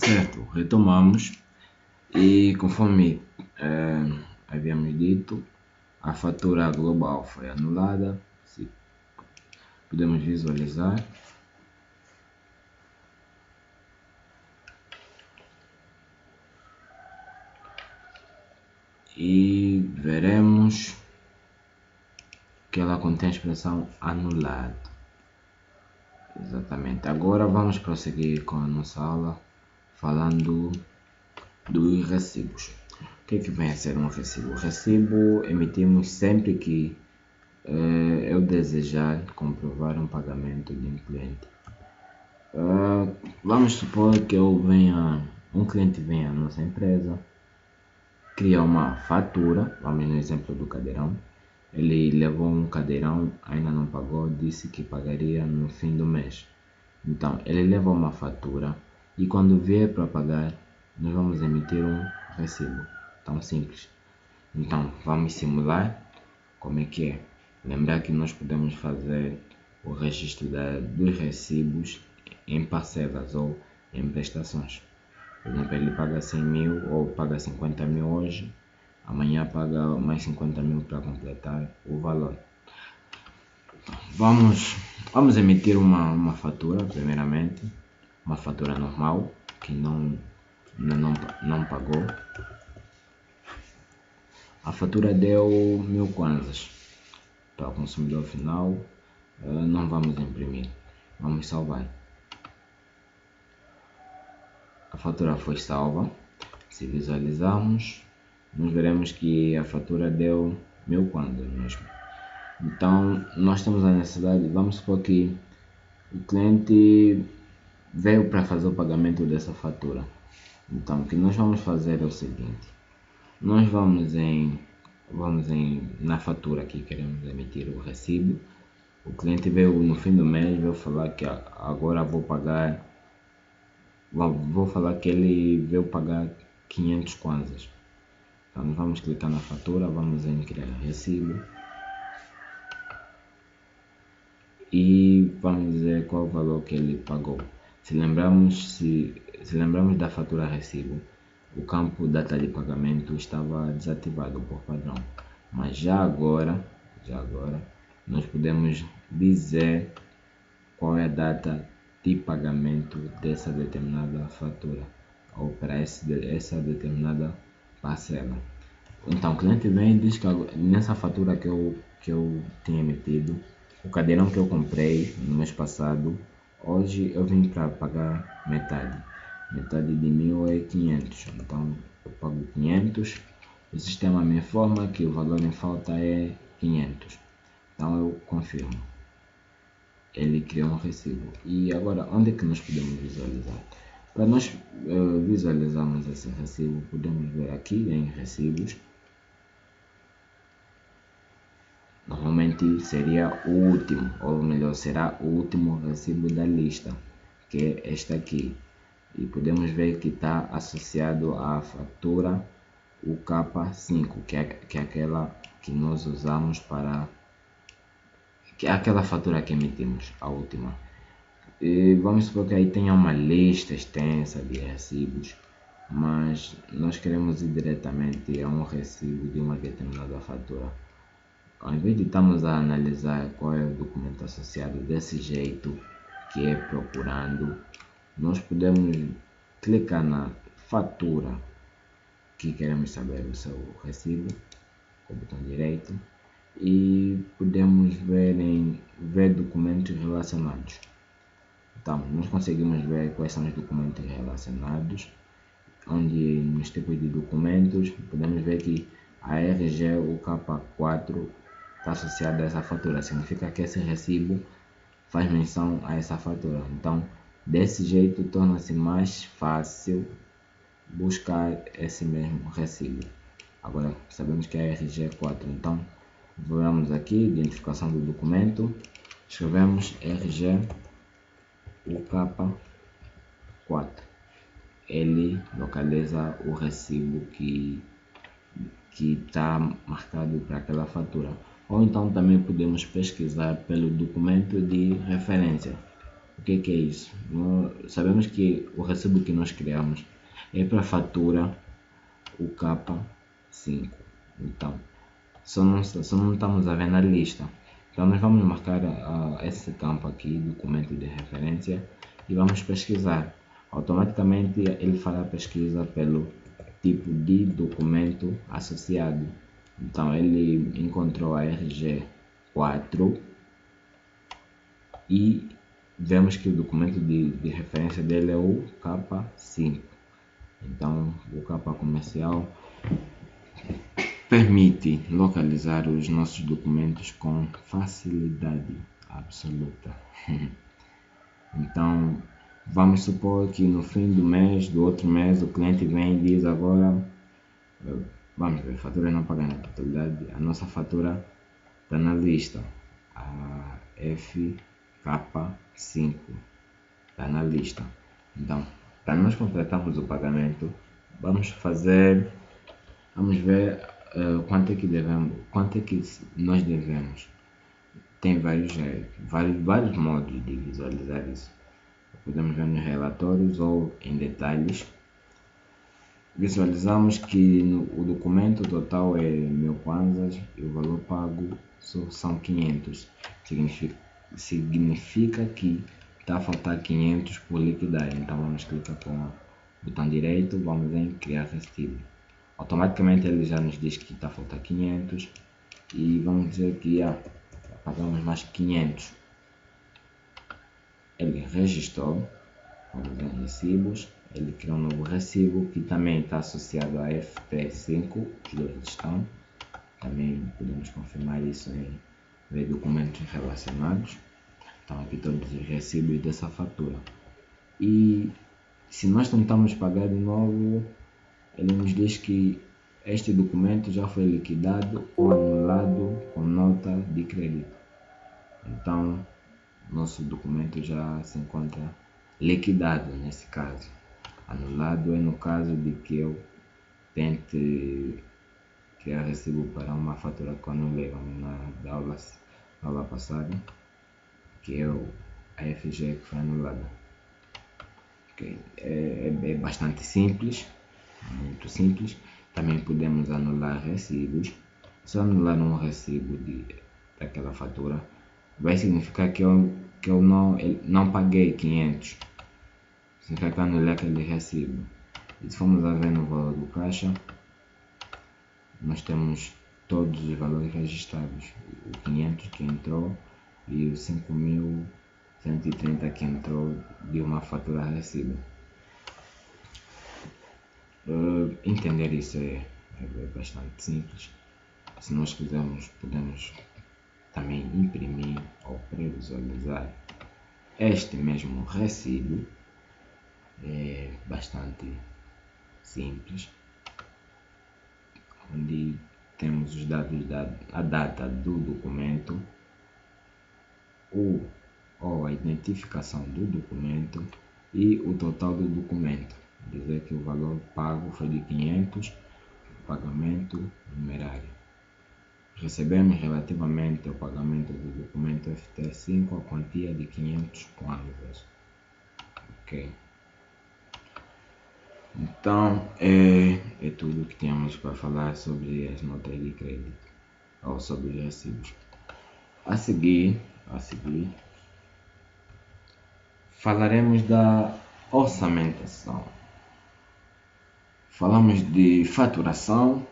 Certo, retomamos e conforme havíamos dito, a fatura global foi anulada. Se podemos visualizar. E veremos que ela contém a expressão anulado. Exatamente. Agora vamos prosseguir com a nossa aula falando dos recibos. O que vem a ser um recibo? O recibo emitimos sempre que eu desejar comprovar um pagamento de um cliente. Vamos supor que um cliente venha à nossa empresa, cria uma fatura, vamos no exemplo do cadeirão. Ele levou um cadeirão, ainda não pagou, disse que pagaria no fim do mês. Então, ele leva uma fatura e quando vier para pagar, nós vamos emitir um recibo. Tão simples. Então, vamos simular como é que é. Lembrar que nós podemos fazer o registro dos recibos em parcelas ou em prestações. Por exemplo, ele paga 100 mil ou paga 50 mil hoje, amanhã paga mais 50 mil para completar o valor. Vamos emitir uma fatura, primeiramente, uma fatura normal, que não pagou. A fatura deu 1000 kwanzas para o consumidor final. Não vamos imprimir, vamos salvar. A fatura foi salva. Se visualizarmos, nós veremos que a fatura deu 1000 kwanzas mesmo. Então, nós temos a necessidade, vamos supor que o cliente veio para fazer o pagamento dessa fatura. Então, o que nós vamos fazer é o seguinte: nós vamos na fatura que queremos emitir o recibo. O cliente veio no fim do mês, veio falar que agora vou falar que ele veio pagar 500 kwanzas. Então, nós vamos clicar na fatura, vamos em criar recibo e vamos dizer qual o valor que ele pagou. Se lembramos da fatura recibo, o campo data de pagamento estava desativado por padrão, mas já agora nós podemos dizer qual é a data de pagamento dessa determinada fatura ou para essa determinada parcela. Então o cliente vem e diz que nessa fatura que eu tinha emitido, o cadeirão que eu comprei no mês passado, hoje eu vim para pagar metade de 1000 é 500, então eu pago 500, o sistema me informa que o valor em falta é 500, então eu confirmo. Ele criou um recibo. E agora, onde é que nós podemos visualizar? Para nós visualizarmos esse recibo, podemos ver aqui em recibos. Normalmente seria o último, ou melhor, será o último recibo da lista, que é esta aqui. E podemos ver que está associado à fatura UK5, que é aquela que nós usamos que é aquela fatura que emitimos, a última. E vamos supor que aí tenha uma lista extensa de recibos, mas nós queremos ir diretamente a um recibo de uma determinada fatura. Ao invés de estarmos a analisar qual é o documento associado desse jeito, que é procurando, nós podemos clicar na fatura que queremos saber o seu recibo, com o botão direito, e podemos ver documentos relacionados. Então, nós conseguimos ver quais são os documentos relacionados, onde nos tipos de documentos podemos ver que a RG UK4 está associada a essa fatura, significa que esse recibo faz menção a essa fatura. Então, desse jeito torna-se mais fácil buscar esse mesmo recibo. Agora sabemos que é RG4, então vamos aqui, identificação do documento, escrevemos RG UK4. Ele localiza o recibo que está marcado para aquela fatura. Ou então também podemos pesquisar pelo documento de referência. O que é isso? Sabemos que o recibo que nós criamos é para a fatura o K5. Então, só não estamos a ver na lista. Então, nós vamos marcar esse campo aqui, documento de referência, e vamos pesquisar. Automaticamente, ele fará a pesquisa pelo tipo de documento associado. Então, ele encontrou a RG4 e vemos que o documento de referência dele é o K5. Então, o K comercial permite localizar os nossos documentos com facilidade absoluta. Então, vamos supor que no fim do mês, do outro mês, o cliente vem e diz agora, vamos ver, fatura não paga na totalidade, a nossa fatura está na lista, a FK5 está na lista. Então, para nós completarmos o pagamento, vamos ver quanto é que nós devemos. Tem vários modos de visualizar isso. Podemos ver nos relatórios ou em detalhes. Visualizamos que o documento total é 1000 kwanzas e o valor pago são 500. Significa que está a faltar 500 por liquidar. Então vamos clicar com o botão direito, vamos em criar recibo. Automaticamente ele já nos diz que está a faltar 500 e vamos dizer que pagamos mais 500. Ele registrou, vamos em recibos, ele criou um novo recibo que também está associado a FT5, os dois estão. Também podemos confirmar isso em ver documentos relacionados. Estão aqui todos os recibos dessa fatura. E se nós tentamos pagar de novo, ele nos diz que este documento já foi liquidado ou anulado com nota de crédito. Então, nosso documento já se encontra liquidado nesse caso. Anulado é no caso de que eu tente criar recibo para uma fatura que eu anulei na aula passada, que é a FG que foi anulada. Okay. É bastante simples, muito simples. Também podemos anular recibos. Se eu anular um recibo daquela fatura, vai significar que eu não paguei 500. Significa que eu anulei aquele recibo. E se formos a ver no valor do caixa, nós temos todos os valores registrados. O 500 que entrou e o 5.130 que entrou de uma fatura a recibo. Entender isso é bastante simples. Se nós quisermos, podemos também imprimir ou previsualizar este mesmo recibo. É bastante simples, onde temos os dados a data do documento, ou a identificação do documento e o total do documento. Dizer que o valor pago foi de 500, pagamento numerário. Recebemos relativamente ao pagamento do documento FT5 a quantia de 500 kwanzas. Ok. Então, é tudo que temos para falar sobre as notas de crédito ou sobre os recibos. A seguir, falaremos da orçamentação. Falamos de faturação,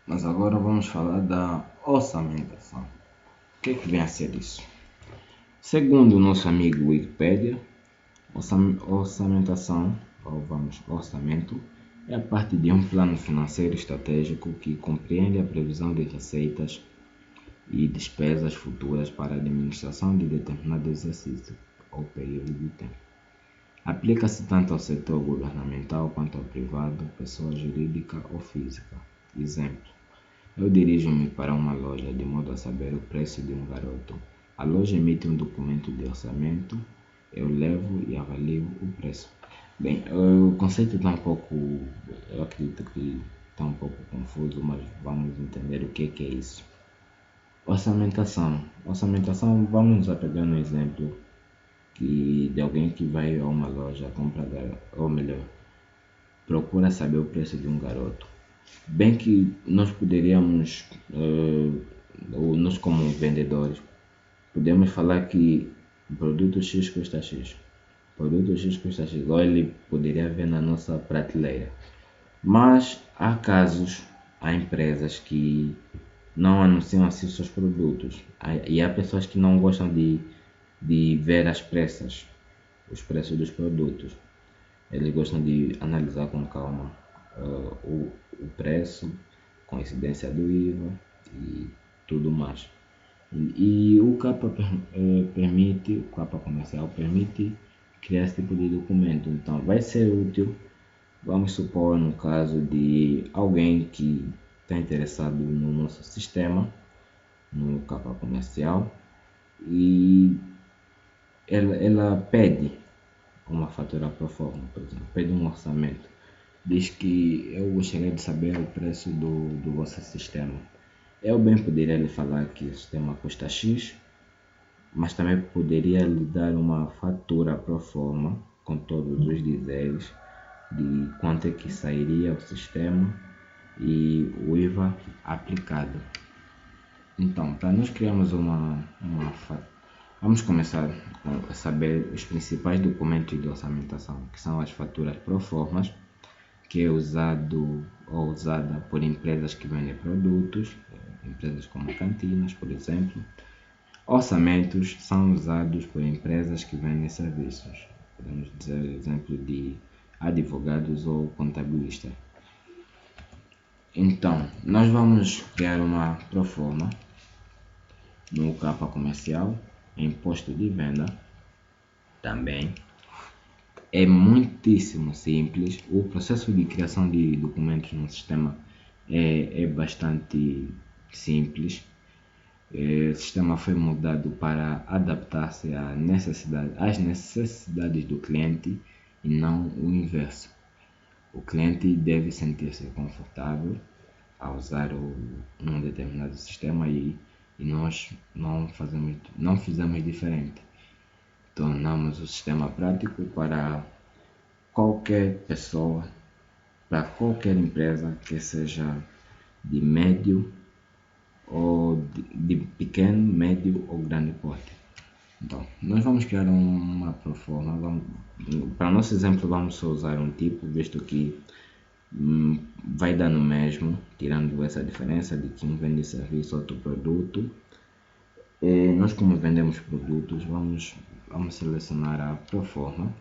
mas agora vamos falar da orçamentação. O que vem a ser isso? Segundo o nosso amigo Wikipedia, orçamentação, orçamento, é a parte de um plano financeiro estratégico que compreende a previsão de receitas e despesas futuras para a administração de determinado exercício ou período de tempo. Aplica-se tanto ao setor governamental quanto ao privado, pessoa jurídica ou física. Exemplo: eu dirijo-me para uma loja de modo a saber o preço de um garoto. A loja emite um documento de orçamento, eu levo e avalio o preço. Bem, o conceito está eu acredito que está um pouco confuso, mas vamos entender o que é isso. Orçamentação, vamos nos apegar no exemplo de alguém que vai a uma loja comprar, ou melhor, procura saber o preço de um garoto. Bem que nós poderíamos, ou nós como vendedores, podemos falar que o produto X custa X. Produto X custa X. Ou ele poderia ver na nossa prateleira. Mas há casos, há empresas que não anunciam assim seus produtos. E há pessoas que não gostam de ver as pressas, os preços dos produtos. Eles gostam de analisar com calma o preço, coincidência do IVA e tudo mais. E o capa permite, o capa comercial permite criar esse tipo de documento. Então vai ser útil, vamos supor no caso de alguém que está interessado no nosso sistema, no capa comercial, e ela pede uma fatura pro forma, por exemplo, pede um orçamento. Diz que eu gostaria de saber o preço do vosso sistema. Eu bem poderia lhe falar que o sistema custa X, mas também poderia lhe dar uma fatura pro forma com todos os dizeres de quanto é que sairia o sistema e o IVA aplicado. Então, para nós criarmos uma fatura, vamos começar a saber os principais documentos de orçamentação, que são as faturas pro formas, que é usado ou usada por empresas que vendem produtos, empresas como cantinas, por exemplo. Orçamentos são usados por empresas que vendem serviços, podemos dizer exemplo de advogados ou contabilistas. Então, nós vamos criar uma proforma no capa comercial, imposto de venda também. É muitíssimo simples. O processo de criação de documentos no sistema é bastante simples. O sistema foi mudado para adaptar-se às necessidades do cliente e não o inverso. O cliente deve sentir-se confortável ao usar um determinado sistema e nós não fizemos diferente. Tornamos o sistema prático para qualquer pessoa, para qualquer empresa que seja de médio ou de pequeno, médio ou grande porte. Então, nós vamos criar uma proforma. Para nosso exemplo, vamos só usar um tipo, visto que vai dar no mesmo, tirando essa diferença de que um vende serviço, outro produto. Nós, como vendemos produtos, vamos selecionar a proforma.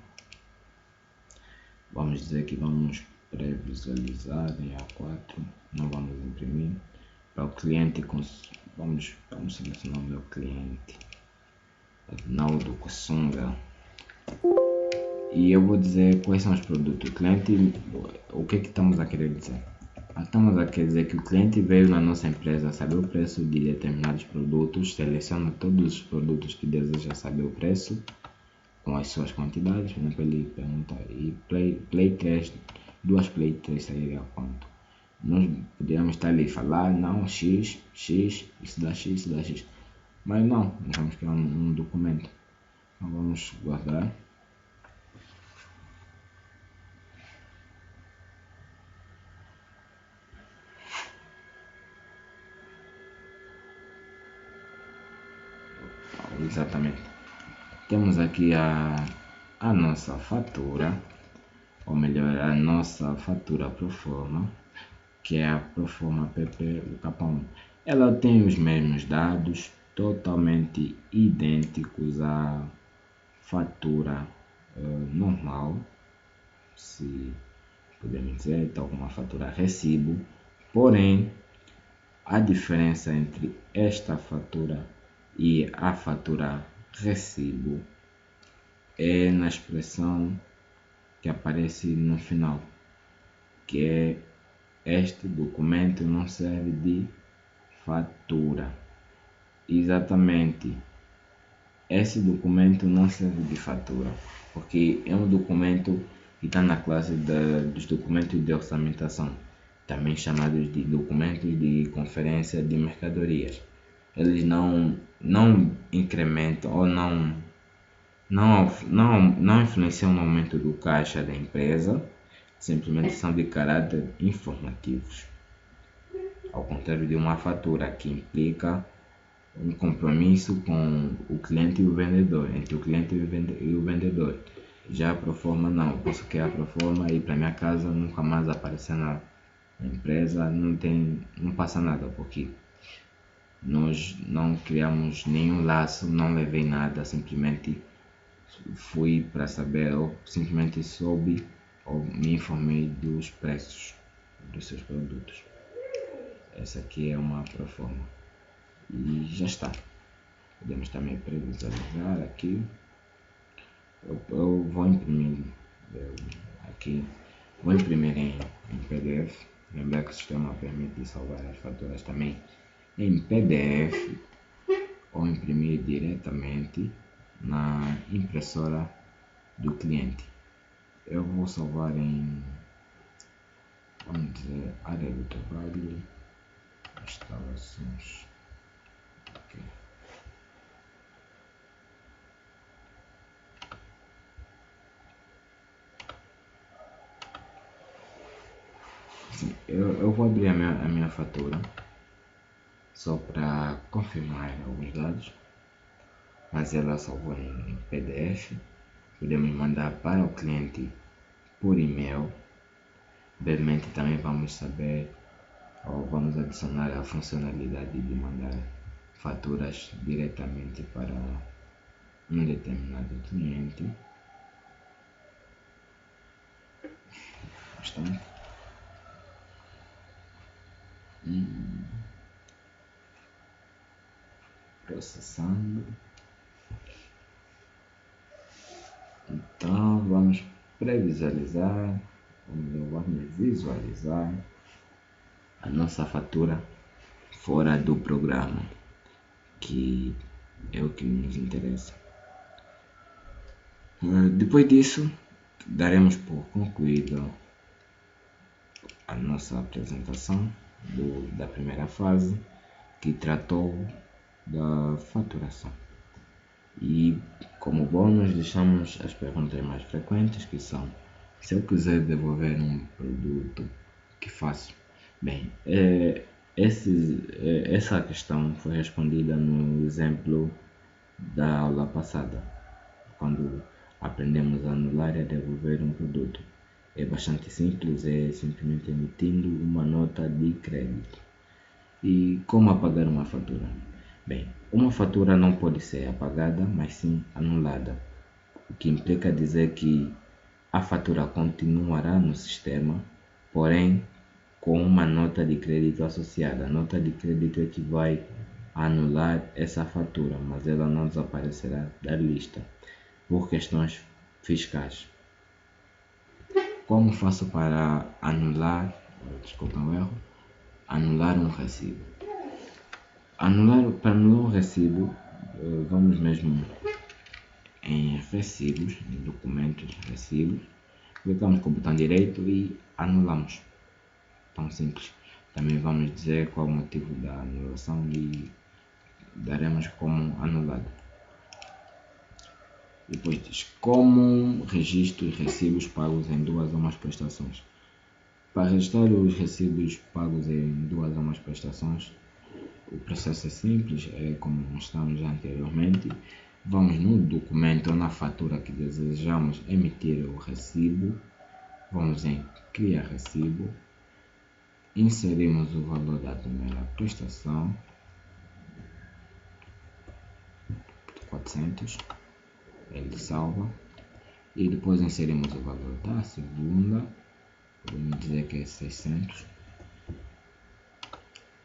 Vamos dizer que vamos pré-visualizar em A4, não vamos imprimir. Para o cliente, vamos selecionar o meu cliente, Arnaldo Kossunga. E eu vou dizer quais são os produtos. O cliente, o que estamos a querer dizer? Estamos a querer dizer que o cliente veio na nossa empresa saber o preço de determinados produtos, seleciona todos os produtos que deseja saber o preço, com as suas quantidades. Por exemplo, ele pergunta, e Play 3, duas Play 3 sairia a quanto? Nós poderíamos estar ali e falar, não, X, isso dá X, mas não, nós vamos criar um documento. Então vamos guardar. Exatamente. Temos aqui a nossa fatura, ou melhor, a nossa fatura proforma, que é a proforma PP K1. Ela tem os mesmos dados, totalmente idênticos à fatura normal, se podemos dizer, tal como a fatura recibo. Porém, a diferença entre esta fatura e a fatura recibo é na expressão que aparece no final, que é: este documento não serve de fatura. Exatamente, esse documento não serve de fatura, porque é um documento que está na classe dos documentos de orçamentação, também chamados de documentos de conferência de mercadorias. Eles não incrementam ou não não influenciam no aumento do caixa da empresa, simplesmente são de caráter informativos. Ao contrário de uma fatura que implica um compromisso com o cliente e o vendedor, entre o cliente e o vendedor. Já a proforma não, eu posso criar a proforma e ir para minha casa, nunca mais aparecer na empresa, não passa nada, porque nós não criamos nenhum laço, não levei nada, simplesmente fui para saber, ou simplesmente soube ou me informei dos preços dos seus produtos. Essa aqui é uma proforma. E já está. Podemos também previsualizar aqui. Eu vou imprimir aqui. Vou imprimir em PDF. Lembrar que o sistema permite salvar as faturas também em PDF ou imprimir diretamente na impressora do cliente. Eu vou salvar em, vamos dizer, área do trabalho, instalações. Okay. Sim, eu vou abrir a minha fatura só para confirmar alguns dados, mas ela salvou em PDF. Podemos mandar para o cliente por e-mail. Brevemente também vamos saber ou vamos adicionar a funcionalidade de mandar faturas diretamente para um determinado cliente. Bastante. Processando. Então vamos previsualizar, vamos visualizar a nossa fatura fora do programa, que é o que nos interessa. Depois disso, daremos por concluída a nossa apresentação da primeira fase, que tratou da faturação. E como bônus deixamos as perguntas mais frequentes, que são: se eu quiser devolver um produto, o que faço? Bem, essa questão foi respondida no exemplo da aula passada, quando aprendemos a anular e a devolver um produto. É bastante simples, é simplesmente emitindo uma nota de crédito. E como apagar uma fatura? Bem, uma fatura não pode ser apagada, mas sim anulada, o que implica dizer que a fatura continuará no sistema, porém com uma nota de crédito associada. A nota de crédito é que vai anular essa fatura, mas ela não desaparecerá da lista por questões fiscais. Como faço para anular, desculpa o erro, anular um recibo? Para anular um recibo, vamos mesmo em recibos, em documentos, recibos, clicamos com o botão direito e anulamos. Tão simples. Também vamos dizer qual o motivo da anulação e daremos como anulado. Depois diz como registro os recibos pagos em duas ou mais prestações. Para registrar os recibos pagos em duas ou mais prestações, o processo é simples, é como mostramos anteriormente. Vamos no documento ou na fatura que desejamos emitir o recibo, vamos em criar recibo, inserimos o valor da primeira prestação, 400, ele salva, e depois inserimos o valor da segunda, podemos dizer que é 600.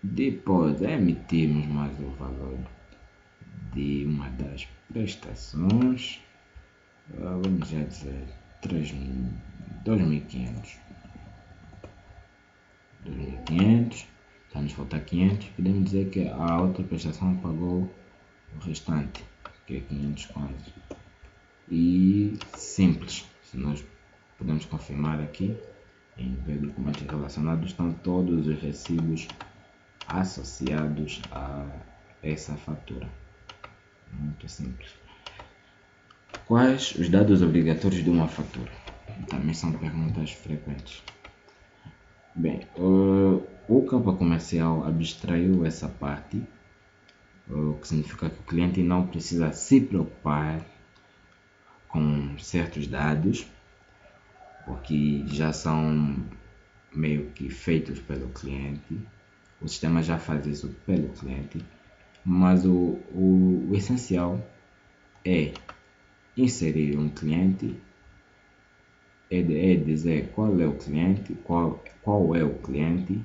Depois emitimos mais o valor de uma das prestações, vamos já dizer 2.500. 2.500, está nos faltar 500, podemos dizer que a outra prestação pagou o restante, que é 500 kwanzas. E simples, se nós podemos confirmar aqui, em ver documentos relacionados, estão todos os recibos associados a essa fatura. Muito simples. Quais os dados obrigatórios de uma fatura? Também são perguntas frequentes. Bem, o campo comercial abstraiu essa parte, o que significa que o cliente não precisa se preocupar com certos dados, porque já são meio que feitos pelo cliente. O sistema já faz isso pelo cliente, mas o essencial é inserir um cliente, é dizer qual é o cliente, qual é o cliente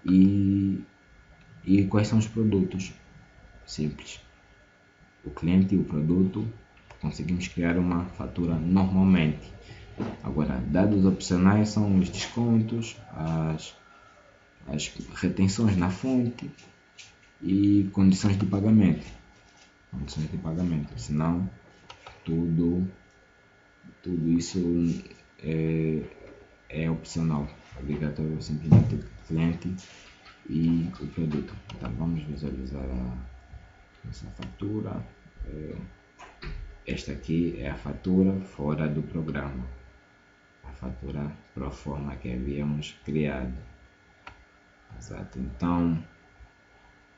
e quais são os produtos. Simples. O cliente e o produto, conseguimos criar uma fatura normalmente. Agora, dados opcionais são os descontos, as retenções na fonte e condições de pagamento. Senão, tudo isso é opcional. Obrigatório simplesmente o cliente e o produto. Então, vamos visualizar essa fatura. Esta aqui é a fatura fora do programa, a fatura pro forma que havíamos criado. Exato. Então,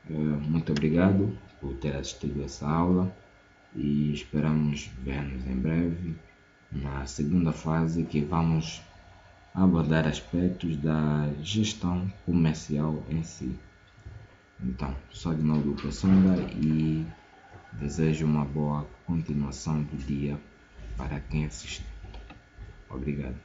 muito obrigado por ter assistido essa aula e esperamos ver-nos em breve na segunda fase, que vamos abordar aspectos da gestão comercial em si. Então, sou de novo o Kasunga e desejo uma boa continuação do dia para quem assiste. Obrigado.